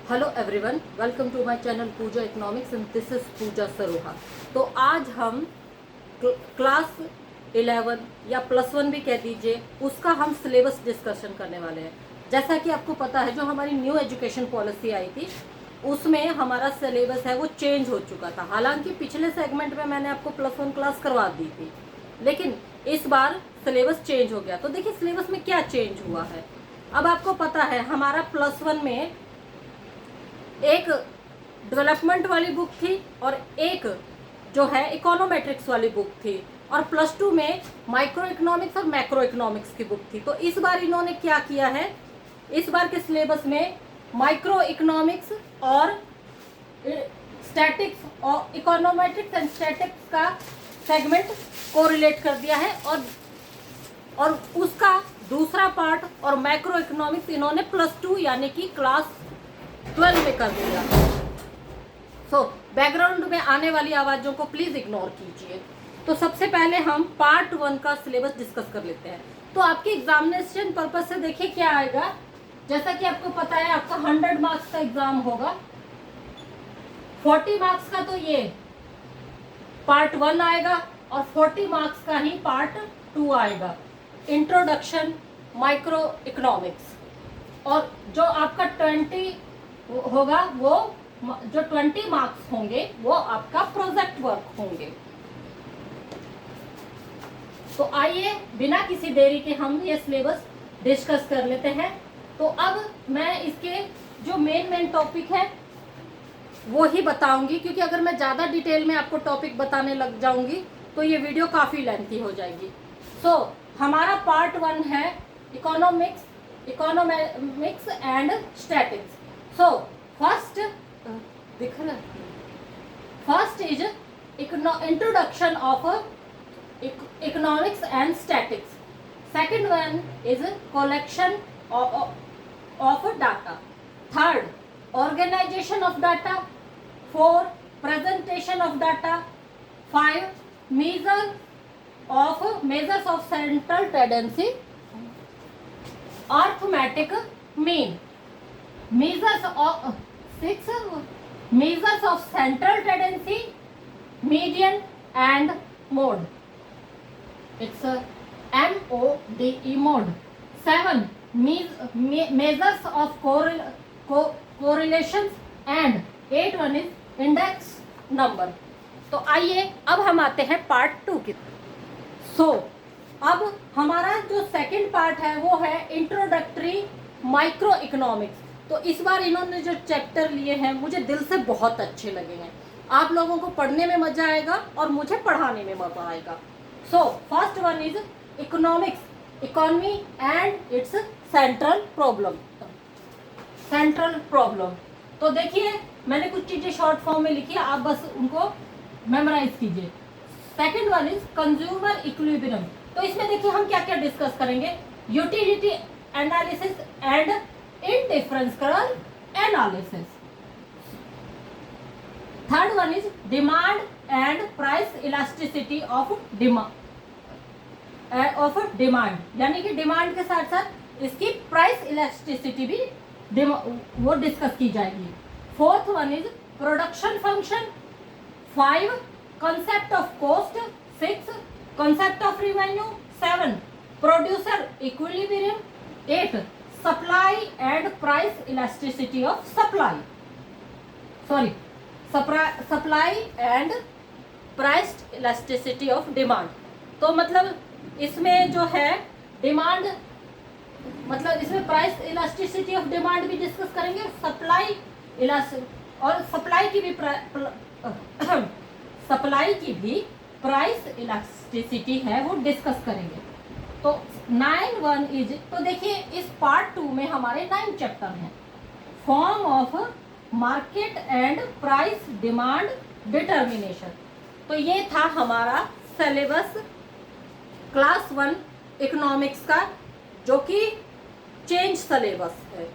Hello everyone, welcome to my channel Pooja economics and this is Pooja Saroha. तो आज हम class 11 या +1 भी कह दीजिए, उसका हम सिलेबस डिस्कशन करने वाले हैं। जैसा कि आपको पता है, जो हमारी न्यू एजुकेशन पॉलिसी आई थी उसमें हमारा सिलेबस है वो चेंज हो चुका था। हालांकि पिछले सेगमेंट में मैंने आपको +1 क्लास करवा दी थी, लेकिन इस बार सिलेबस चेंज हो गया। तो देखिए सिलेबस में क्या चेंज हुआ है। अब आपको पता है हमारा +1 में एक डेवलपमेंट वाली बुक थी और एक जो है इकोनोमेट्रिक्स वाली बुक थी, और +2 में माइक्रो इकोनॉमिक्स और मैक्रो इकोनॉमिक्स की बुक थी। तो इस बार इन्होंने क्या किया है, इस बार के सिलेबस में माइक्रो इकोनॉमिक्स और स्टैटिक्स और इकोनोमेट्रिक्स एंड स्टैटिक्स का सेगमेंट कोरिलेट कर दिया है, और उसका दूसरा पार्ट और मैक्रो इकोनॉमिक्स इन्होंने +2 यानी कि क्लास 12 में कर दिया। सो बैकग्राउंड में आने वाली आवाज़ों को प्लीज़ इग्नोर कीजिए। तो सबसे पहले हम पार्ट 1 का सिलेबस डिस्कस कर लेते हैं। तो आपके एग्जामिनेशन पर्पज से देखिए क्या आएगा। जैसा कि आपको पता है, आपका 100 मार्क्स का एग्जाम होगा। 40 मार्क्स का तो ये पार्ट 1 आएगा और 40 मार्क्स का ही पार्ट 2 आएगा, इंट्रोडक्शन माइक्रो इकोनॉमिक्स। और जो आपका 20 होगा, वो जो 20 मार्क्स होंगे वो आपका प्रोजेक्ट वर्क होंगे। तो आइए बिना किसी देरी के हम ये सिलेबस डिस्कस कर लेते हैं। तो अब मैं इसके जो मेन टॉपिक है वो ही बताऊंगी, क्योंकि अगर मैं ज़्यादा डिटेल में आपको टॉपिक बताने लग जाऊंगी तो ये वीडियो काफ़ी लेंथी हो जाएगी। सो हमारा पार्ट 1 है economics and statics. So first is introduction of economics and statics. Second one is collection of data. Third, organization of data. 4, presentation of data. 5, measures of central tendency. Arithmetic mean. 6, measures of central tendency, median and mode. It's MODE mode. 7, measures of correlations and 8 one is index number. तो आइए अब हम आते हैं part 2 की। अब हमारा जो सेकंड पार्ट है वो है इंट्रोडक्टरी माइक्रो इकोनॉमिक्स। तो इस बार इन्होंने जो चैप्टर लिए हैं मुझे दिल से बहुत अच्छे लगे हैं। आप लोगों को पढ़ने में मजा आएगा और मुझे पढ़ाने में मजा आएगा। First one is economics, economy and it's central problem. तो देखिए मैंने कुछ चीजें शॉर्ट फॉर्म में लिखी है, आप बस उनको मेमोराइज कीजिए। Second one is consumer equilibrium. तो इसमें देखिए हम क्या क्या डिस्कस करेंगे, utility analysis and indifferential analysis. Third one is demand and price elasticity of demand, यानी कि डिमांड के साथ साथ इसकी प्राइस इलास्टिसिटी भी वो डिस्कस की जाएगी। Fourth one is production function. 5, concept of cost. 6, concept of revenue. 7, producer equilibrium. 8, supply and price elasticity of supply and price elasticity of demand. तो मतलब इसमें जो है डिमांड, मतलब इसमें प्राइस इलास्टिसिटी ऑफ डिमांड भी डिस्कस करेंगे, सप्लाई की भी प्राइस इलास्टिसिटी है वो डिस्कस करेंगे। तो 9 वन इज, तो देखिए इस पार्ट 2 में हमारे 9 चैप्टर हैं। Form of market and price demand determination. तो ये था हमारा सिलेबस क्लास 1 इकोनॉमिक्स का, जो कि चेंज सिलेबस है।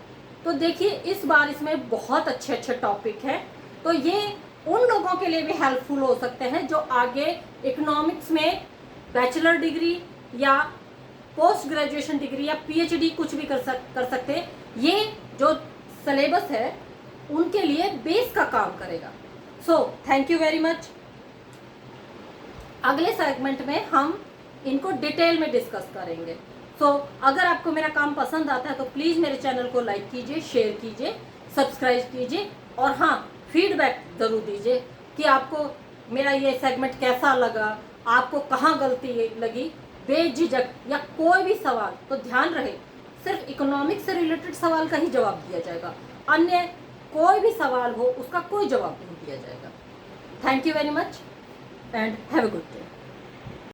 तो देखिए इस बार इसमें बहुत अच्छे अच्छे टॉपिक हैं। तो ये उन लोगों के लिए भी हेल्पफुल हो सकते हैं जो आगे इकोनॉमिक्स में बैचलर डिग्री या पोस्ट ग्रेजुएशन डिग्री या PhD कुछ भी कर सकते हैं। ये जो सिलेबस है उनके लिए बेस का काम करेगा। So thank you very much. अगले सेगमेंट में हम इनको डिटेल में डिस्कस करेंगे। सो अगर आपको मेरा काम पसंद आता है तो प्लीज़ मेरे चैनल को लाइक कीजिए, शेयर कीजिए, सब्सक्राइब कीजिए और हाँ, फीडबैक ज़रूर दीजिए कि आपको मेरा ये सेगमेंट कैसा लगा, आपको कहाँ गलती लगी। बेझिझक या कोई भी सवाल, तो ध्यान रहे सिर्फ इकोनॉमिक्स से रिलेटेड सवाल का ही जवाब दिया जाएगा, अन्य कोई भी सवाल हो उसका कोई जवाब नहीं दिया जाएगा। Thank you very much and have a good day.